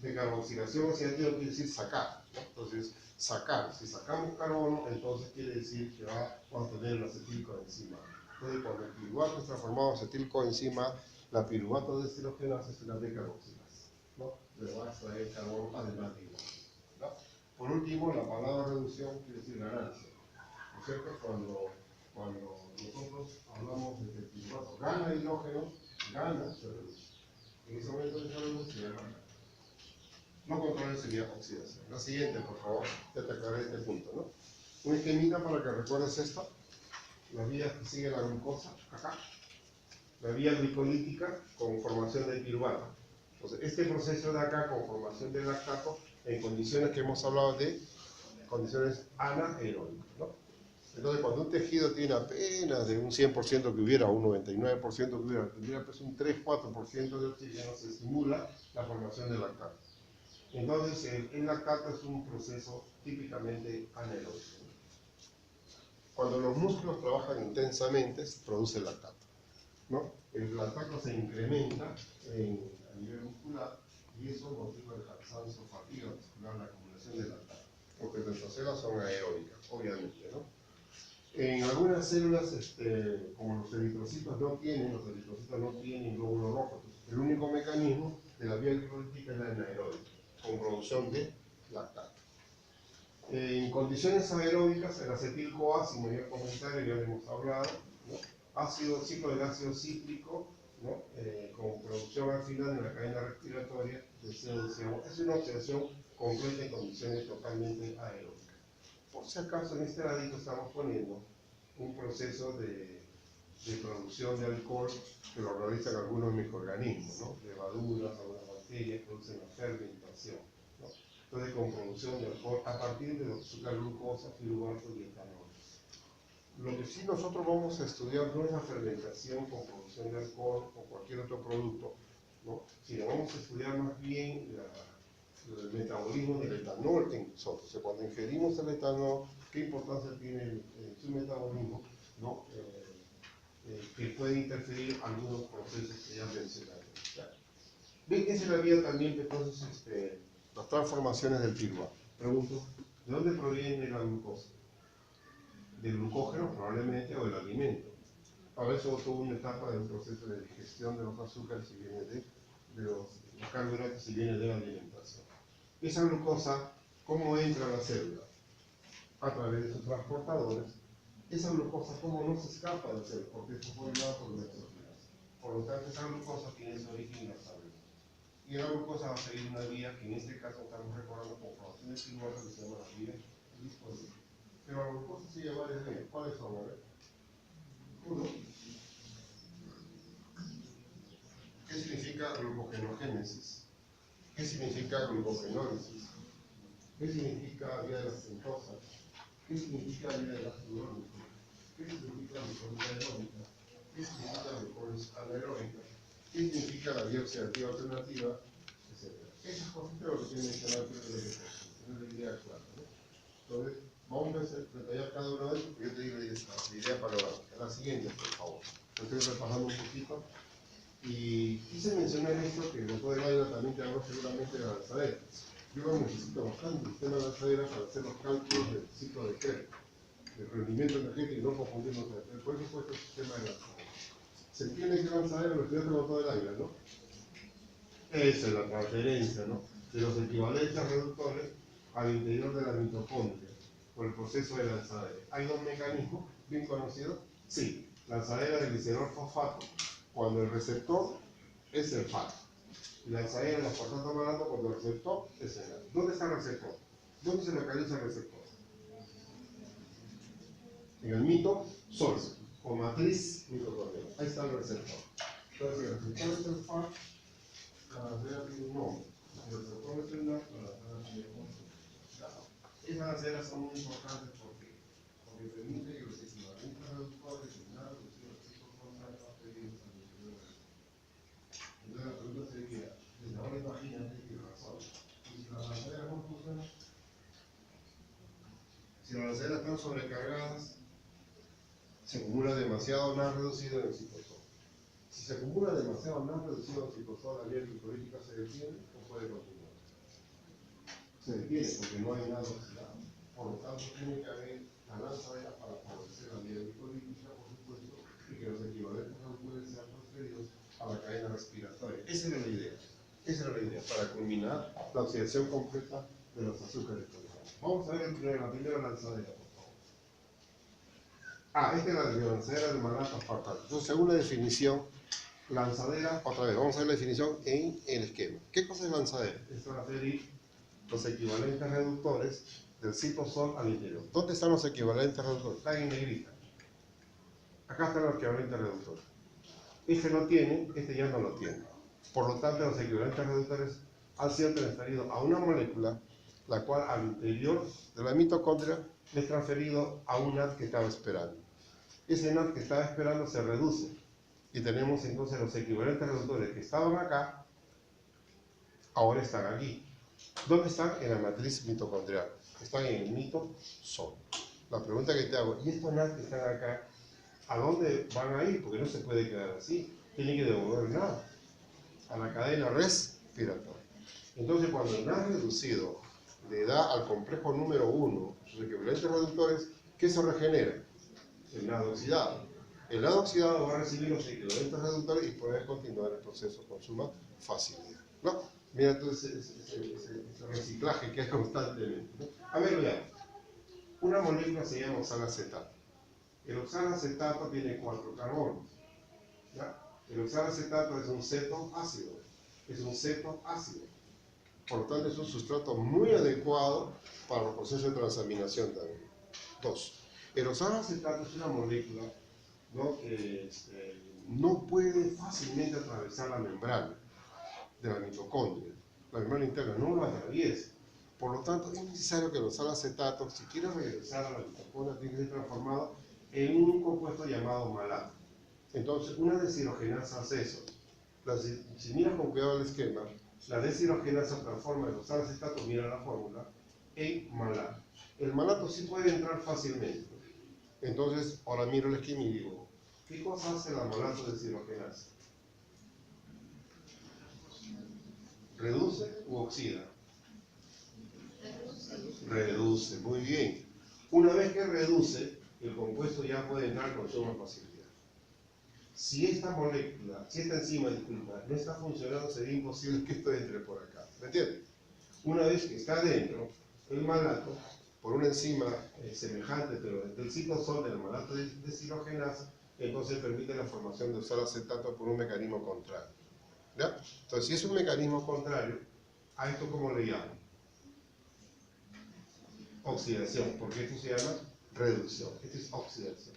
De carboxilación oxidativa quiere decir sacar, ¿no? Entonces, sacar, si sacamos carbono, entonces quiere decir que vamos a tener el acetilcoenzima. Entonces, cuando el piruvato es transformado en acetilcoenzima, la piruvato deshidrogenasa es una decarboxilasa, ¿no? Le va a extraer carbono además de hidrógeno, ¿no? Por último, la palabra reducción quiere decir ganancia, ¿no es cierto? Cuando nosotros hablamos de que el piruvato gana hidrógeno, gana, se reduce. En ese momento de reduce se llama gana. Lo contrario sería oxidación. La siguiente, por favor, ya te aclaré este punto, ¿no? Un esquemita para que recuerdes esto. La vía que sigue la glucosa, acá. La vía glicolítica con formación de piruvato. Entonces, este proceso de acá con formación de lactato en condiciones que hemos hablado de condiciones anaeróbicas, ¿no? Entonces, cuando un tejido tiene apenas de un 100% que hubiera, un 99% que hubiera, tendría pues un 3-4% de oxígeno, se estimula la formación de lactato. Entonces, el lactato es un proceso típicamente anaeróbico. Cuando los músculos trabajan intensamente, se produce el lactato, ¿no? El lactato se incrementa a nivel muscular y eso motiva el cansancio, fatiga muscular, la acumulación de lactato, porque nuestras células son aeróbicas, obviamente, ¿no? En algunas células, como los eritrocitos no tienen glóbulos rojos. El único mecanismo de la vía glicolítica es la anaeróbica, con producción de lactato. En condiciones anaeróbicas, el acetil-CoA, sin mayor comentario, ya lo hemos hablado, ¿no? Ciclo de ácido cítrico, ¿no? Con producción al final en la cadena respiratoria de CO2. Es una oxidación completa en condiciones totalmente aeróbicas. Por si acaso, en este ladito estamos poniendo un proceso de producción de alcohol que lo realizan algunos microorganismos, ¿no? Levaduras, algunas bacterias producen la fermentación, ¿no? Entonces, con producción de alcohol a partir de azúcar, glucosa, piruvato y etanol. Lo que sí nosotros vamos a estudiar no es la fermentación con producción de alcohol o cualquier otro producto, ¿no? Sino vamos a estudiar más bien el metabolismo del etanol en nosotros. O sea, cuando ingerimos el etanol, ¿qué importancia tiene en su metabolismo? ¿No? Que puede interferir algunos procesos que ya mencionamos. Ven que esa es la vía también, entonces, las transformaciones del piruvato. Pregunto, ¿de dónde proviene la glucosa? ¿Del glucógeno probablemente o del alimento? Para eso tuvo una etapa de un proceso de digestión de los azúcares y viene de los carbohidratos y viene de la alimentación. Esa glucosa, ¿cómo entra a la célula? A través de sus transportadores. Esa glucosa, ¿cómo no se escapa del célula? Porque es formulada por electrofilas. Por lo tanto, esa glucosa tiene su origen en la sangre. Y la glucosa va a seguir una vía que en este caso estamos recordando como formación de silueta, que se llama la vía dispositiva. Pero la glucosa sigue varias vías. ¿Cuáles son? A ver. Uno. ¿Qué significa glucogenogénesis? ¿Qué significa glucogenólisis? ¿Qué significa vía de la sentosa? ¿Qué significa vía de la glucólisis? ¿Qué significa glucólisis aeróbica? ¿Qué significa glucólisis anaeróbica? ¿Qué significa la vía oxidativa alternativa? Etcétera. Esas cosas es lo que tiene que mencionar tener la idea clara, ¿no? Entonces, vamos a detallar cada uno de ellos, porque yo te digo la idea panorámica. La siguiente, por favor. Estoy repasando un poquito. Y quise mencionar esto, que el doctor Elaida también te habló seguramente de la lanzadera. Yo lo necesito bastante, el sistema de lanzadera, para hacer los cálculos del ciclo de Krebs, del rendimiento energético y no confundirnos. Por eso fue este sistema de lanzadera. Se entiende que lanzadera lo estudiaste con todo el Ávila, ¿no? Esa es la transferencia, ¿no? De los equivalentes reductores al interior de la mitocondria por el proceso de lanzadera. ¿Hay dos mecanismos bien conocidos? Sí, lanzadera de glicerol fosfato, cuando el receptor es el FAT. Y lanzadera de aspartato malato cuando el receptor es el NAD. ¿Dónde está el receptor? ¿Dónde se localiza el receptor? En el mitosol, o matriz mitocondrial. Ahí está el receptor. Entonces, el receptor es el FAT, la lanzadera tiene un nombre. El receptor es el NAD, la lanzadera tiene un nombre. Esas lanzaderas son muy importantes porque permite que los equivalentes reductores del NAD reducidos al ciclo salgan pedidos al interior del. Entonces la pregunta sería, desde ahora imagínate que razón. Y si las lanzaderas no funcionan, si las lanzaderas están sobrecargadas, se acumula demasiado NAD reducido en el citosol. Si se acumula demasiado NAD reducido en el citosol, la vía glucolítica se detiene o puede continuar. Se detiene porque no hay nada oxidado. Por lo tanto, tiene que haber la lanzadera para favorecer la vía glucolítica, por supuesto, y que los equivalentes reductores sean transferidos a la cadena respiratoria. Esa era la idea. Esa era la idea, para culminar la oxidación completa de los azúcares tolerados. Vamos a ver la primera lanzadera, por favor. Esta es la lanzadera del malato aspartato. Entonces, según la definición, lanzadera, otra vez, vamos a ver la definición en el esquema. ¿Qué cosa es lanzadera? Es transferir los equivalentes reductores del citosol al interior. ¿Dónde están los equivalentes reductores? Están en negrita. Acá están los equivalentes reductores. Este no tiene, este ya no lo tiene. Por lo tanto, los equivalentes reductores han sido transferidos a una molécula, la cual al interior de la mitocondria es transferido a un NAD que estaba esperando. Ese NAD que estaba esperando se reduce y tenemos entonces los equivalentes reductores que estaban acá, ahora están aquí. ¿Dónde están? En la matriz mitocondrial. Están en el mitosol. La pregunta que te hago, ¿y estos NAD que están acá, a dónde van a ir? Porque no se puede quedar así. Tienen que devolver NAD a la cadena respiratoria. Entonces, cuando el NAD reducido le da al complejo número 1 sus equivalentes reductores, ¿qué se regenera? El NAD oxidado. El NAD oxidado va a recibir los equivalentes reductores y poder continuar el proceso con suma facilidad, ¿no? Mira todo ese reciclaje que es constantemente, ¿no? A ver, veamos. Una molécula se llama oxalacetato. El oxalacetato tiene 4 carbonos, ¿ya? El oxalacetato es un cetoácido. Es un cetoácido. Por lo tanto, es un sustrato muy adecuado para los procesos de transaminación también. 2. El oxalacetato es una molécula, ¿no?, que no puede fácilmente atravesar la membrana de la mitocondria. La membrana interna no lo atraviesa. Por lo tanto, es necesario que el oxalacetato, si quiere regresar a la mitocondria, tiene que ser transformado en un compuesto llamado malato. Entonces, una deshidrogenasa hace eso. Si miras con cuidado el esquema, la deshidrogenasa transforma el oxalacetato, mira la fórmula, en malato. El malato sí puede entrar fácilmente. Entonces, ahora miro el esquema y digo, ¿qué cosa hace la malato deshidrogenasa? ¿Reduce u oxida? Reduce, muy bien. Una vez que reduce, el compuesto ya puede entrar con suma facilidad. si esta molécula, si esta enzima, disculpa, no está funcionando, sería imposible que esto entre por acá. ¿Me entiendes? Una vez que está dentro, el malato, por una enzima semejante, pero del citosol del malato deshidrogenasa, entonces permite la formación de oxalacetato por un mecanismo contrario. ¿Ya? Entonces, si es un mecanismo contrario, ¿a esto cómo le llamo? Oxidación, porque esto se llama reducción. Esto es oxidación.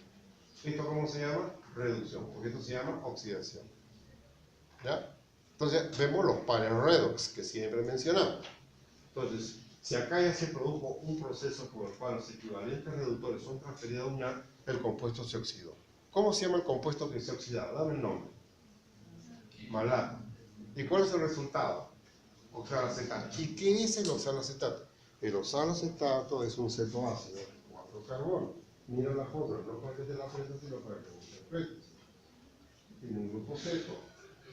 ¿Esto cómo se llama? Reducción, porque esto se llama oxidación. ¿Ya? Entonces, vemos los pares redox que siempre mencionamos. Entonces, si acá ya se produjo un proceso por el cual los equivalentes reductores son transferidos a uñar, el compuesto se oxidó. ¿Cómo se llama el compuesto que se oxida? Dame el nombre. Malato. ¿Y cuál es el resultado? Oxalacetato. ¿Y qué es el oxalacetato? El oxalacetato es un cetoácido de 4 carbonos. Mira la foto, no para que te la aprendas, sino para que lo interpretes. Tiene un grupo ceto,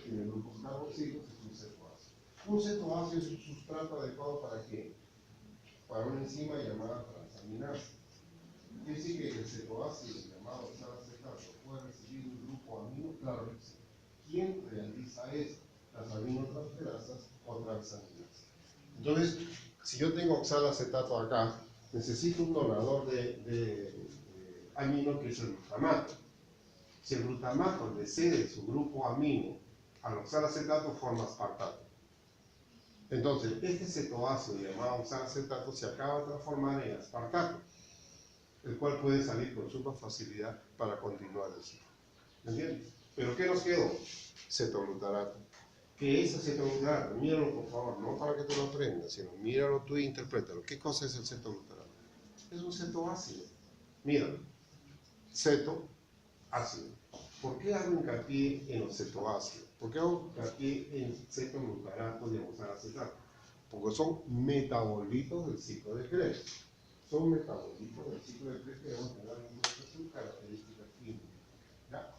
tiene un grupo carboxilo, es un cetoácido. Un cetoácido es un sustrato adecuado para quién? Para una enzima llamada transaminasa. Quiere decir que el cetoácido llamado oxalacetato puede recibir un grupo amino, claro que sí. ¿Quién realiza eso? Las aminotransferasas o transaminasas. Entonces, si yo tengo oxalacetato acá, necesito un donador de amino que es el glutamato. Si el glutamato le cede su grupo amino al oxalacetato, forma aspartato. Entonces, este cetoácido llamado oxalacetato se acaba de transformar en aspartato, el cual puede salir con suma facilidad para continuar el ciclo. ¿Me entiendes? ¿Pero qué nos quedó? Cetoglutarato. ¿Qué es el cetoglutarato? Míralo por favor, no para que te lo aprendas, sino míralo tú e interprétalo. ¿Qué cosa es el cetoglutarato? Es un cetoácido. Míralo. Cetoácido. ¿Por qué hago hincapié en los cetoácidos? ¿Por qué hago hincapié en cetoglutarato de oxalacetato? Porque son metabolitos del ciclo de Krebs. Son metabolitos del ciclo de Krebs que debemos tener en cuenta sus características químicas. ¿Ya?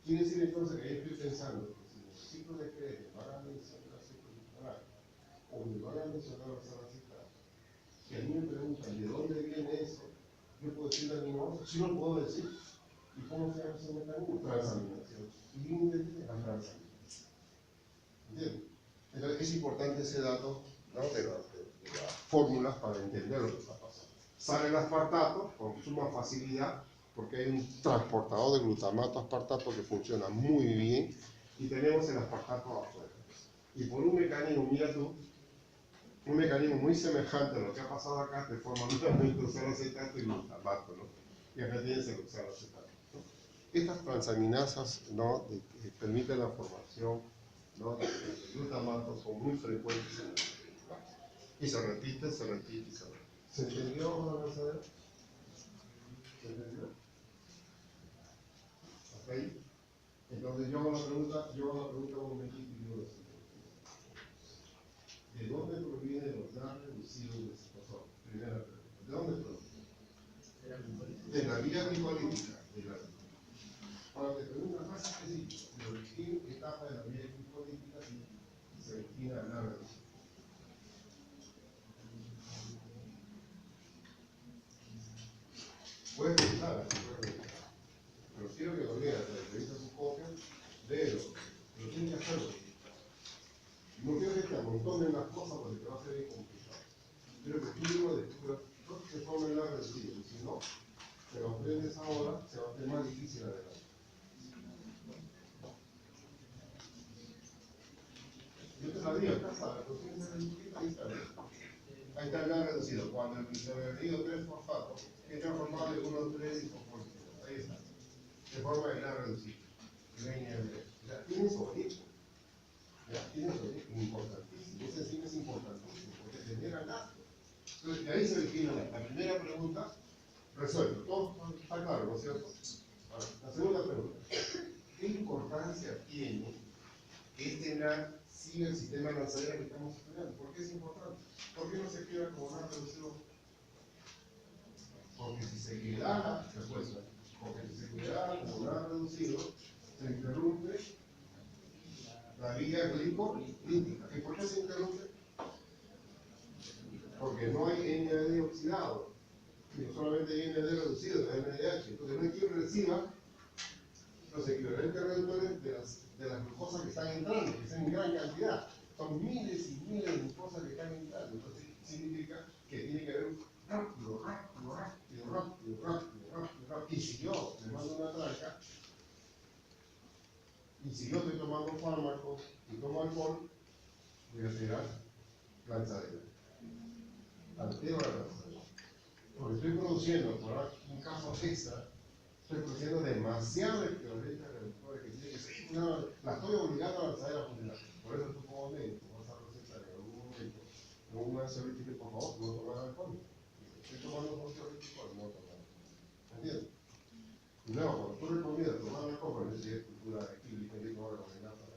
Quiere decir entonces que yo estoy pensando que si en el ciclo de Krebs me van a mencionar cetoglutarato o me van a mencionar oxalacetato, si a mí me preguntan de dónde viene eso, yo puedo decir aminoácidos, sí lo puedo decir. ¿Y cómo se llama ese mecanismo? Transaminación. Límite de la transaminación. ¿Entiendes? Entonces es importante ese dato, ¿no? de las fórmulas para entender lo que está pasando. Sale el aspartato con suma facilidad porque hay un transportador de glutamato aspartato que funciona muy bien y tenemos el aspartato afuera. Y por un mecanismo, mira tú, un mecanismo muy semejante a lo que ha pasado acá, te forma nuevamente oxalacetato y glutamato, ¿no? Y acá tienes el oxalacetato. Estas transaminasas, ¿no? Permiten la formación, ¿no? de glutamato, son muy frecuentes en la vida. Y se repite, se repite y se repite. ¿Se entendió, don Lanzadero? ¿Se entendió? ¿Ok? Entonces yo hago la pregunta un momentito y digo lo siguiente. ¿De dónde provienen los NAR reducidos de citosol? Primera pregunta. ¿De dónde provienen? De la vía glicolítica. Ahora te preguntas más específico, ¿pero en qué etapa de la vía glicolítica se destina a la reducción? Puedes pensar, pero quiero que lo leas, revisas sus copias, léelo, pero tienes que hacerlo. No quiero que te amontonen las cosas porque te va a ser bien complicado. Quiero que tú mismo descubras dónde se forma el reducido, y si no, te lo aprendes ahora, se va a hacer más difícil adelante. Yo te la digo, acá sabes, lo tienes en el dibujito, ahí está. Ahí está el NAD reducido. Cuando el glicerolidrio 3-fosfato es transformado de 1,3-isofosfato. Ahí está. Se forma el NAD reducido. Ya tiene su origen. Ya tiene su origen. Importantísimo. Ese enzima es importantísimo porque genera NAD. Entonces, de ahí se origina la primera pregunta. Resuelto. Todo está claro, ¿no es cierto? Ahora, la segunda pregunta. ¿Qué importancia tiene que este NAD siga el sistema de lanzadera que estamos estudiando? ¿Por qué es importante? ¿Por qué no se queda como NAD reducido? Porque si se quedara, respuesta, porque si se quedara como NAD reducido, se interrumpe la vía glicolítica. ¿Y por qué se interrumpe? Porque no hay NAD oxidado, sino solamente hay NAD reducido, NADH. Entonces no hay quien reciba los equivalentes reductores de las glucosas que están entrando, que son en gran cantidad. Son miles y miles de glucosas que están entrando. Entonces significa que tiene que haber un rápido. Y si yo me mando una tranca, y si yo estoy tomando fármacos y tomo alcohol, voy a alterar lanzadera. Altero la lanzadera. Porque estoy produciendo, por un caso extra, estoy produciendo demasiado equivalente reductores que tiene que ser. No, la estoy obligando a lanzar a funcionar. Por eso tú como médico vas a recetar en algún momento un ansiolítico, por favor, no tomar alcohol. Estoy tomando un ansiolítico, no tomar. ¿Entiendes? Y luego, cuando tú recomiendas tomar alcohol, es decir, cultura equílica, y no recomendar para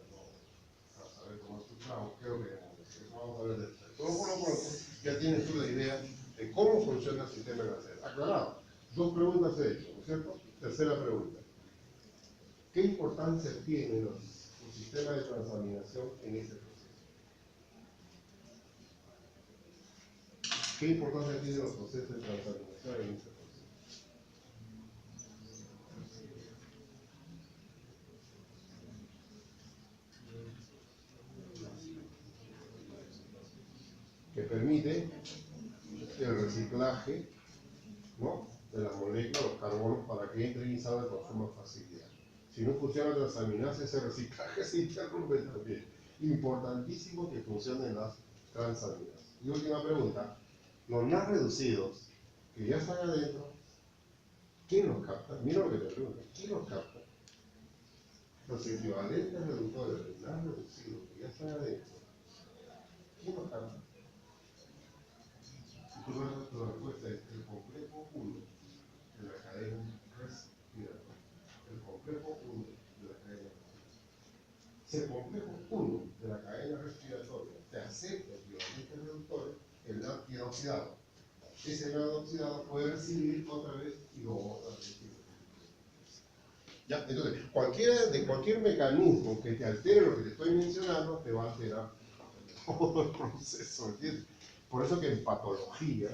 saber cómo es tu trago, creo que eso vamos a ver después. Pero por lo pronto, ya tienes tú la idea de cómo funciona el sistema de lanzadera. Aclarado. Dos preguntas he hecho, ¿no es cierto? Tercera pregunta. ¿Qué importancia tiene los sistemas de transaminación en este proceso? ¿Qué importancia tienen los procesos de transaminación en este proceso? Que permite el reciclaje, ¿no?, de las moléculas, los carbonos, para que entren y salgan con suma facilidad. Si no funciona la transaminasa, ese reciclaje se interrumpe también. Importantísimo que funcionen las transaminasas. Y última pregunta, los NAS reducidos que ya están adentro, ¿quién los capta? Mira lo que te pregunto, ¿quién los capta? Los equivalentes reductores de NAS reducidos que ya están adentro, ¿quién los capta? Si tú ves tu respuesta es el complejo 1 de la cadena respiratoria. El complejo 1 de la cadena respiratoria. Si el complejo 1 de la cadena respiratoria te acepta equivalentes reductores, el NAD queda oxidado. Ese NAD oxidado puede recibir otra vez y luego otra vez. Ya, entonces, cualquier mecanismo que te altere lo que te estoy mencionando, te va a alterar todo el proceso, ¿entiendes? Por eso que en patología,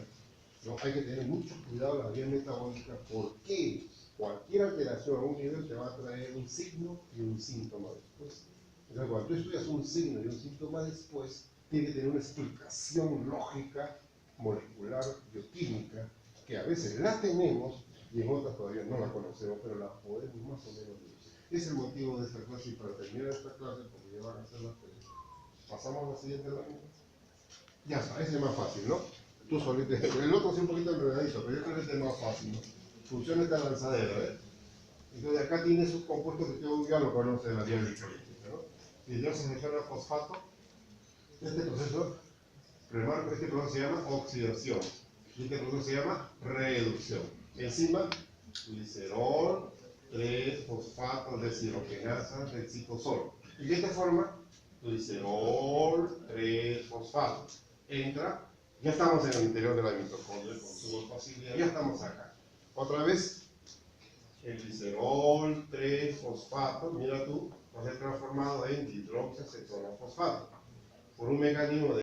¿no?, hay que tener mucho cuidado en la vía metabólica, porque cualquier alteración a un nivel te va a traer un signo y un síntoma después. Entonces, cuando tú estudias un signo y un síntoma después, tiene que tener una explicación lógica, molecular, bioquímica, que a veces la tenemos y en otras todavía no la conocemos, pero la podemos más o menos deducir. Es el motivo de esta clase, y para terminar esta clase, porque ya van a ser las 3, pasamos a la siguiente lámina. Ya está, ese es más fácil, ¿no? Tú solito, el otro sí un poquito enredadito, pero yo creo que este es más fácil, ¿no? Funciona esta lanzadera, ¿ves? Entonces acá tiene sus compuestos que tú ya lo conoces de la vía electrolítica, ¿no? Si el dióxido de fosfato, este proceso, remarco, este proceso se llama oxidación, y este proceso se llama reducción. Enzima, glicerol, 3-fosfato, deshidrogenasa, del citosol. Y de esta forma, glicerol, 3-fosfato. Entra, ya estamos en el interior de la mitocondria con su facilidad, ya estamos acá. Otra vez, el glicerol, 3-fosfato, mira tú, va a ser transformado en dihidroxiacetona fosfato por un mecanismo de